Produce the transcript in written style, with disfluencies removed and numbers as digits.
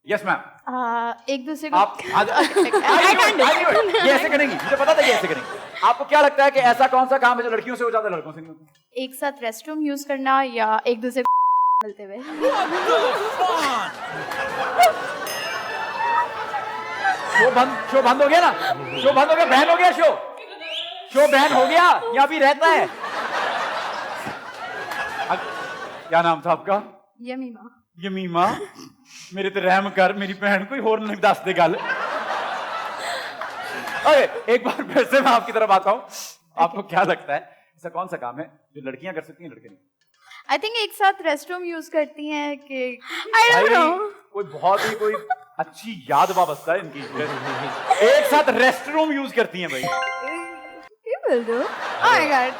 Yes ma'am. एक दूसरे को आप ये ऐसे करेंगी, मुझे पता था ये ऐसे करेंगी। आपको क्या लगता है कि ऐसा कौन सा काम है जो लड़कियों से हो जाता है लड़कों से नहीं होता? एक साथ रेस्टरूम यूज करना या एक दूसरे को मिलते हुए। शो बंद हो गया ना, शो बंद हो गया, बैन हो गया शो बैन हो गया या भी रहता है? क्या नाम था आपका? यमीमा। यमीमा, मेरे ते रहम कर, मेरी बहन कोई होर नहीं दस दे गल। अरे एक बार फिर से मैं आपकी तरफ आता हूं। आपको क्या लगता है ऐसा कौन सा काम है जो लड़कियां कर सकती हैं लड़के नहीं? आई थिंक एक साथ रेस्टरूम यूज करती हैं कि कोई बहुत ही कोई अच्छी याद वाबस्ता है इनकी। एक साथ रेस्टरूम यूज करती हैं भाई। You will do. Oh my god.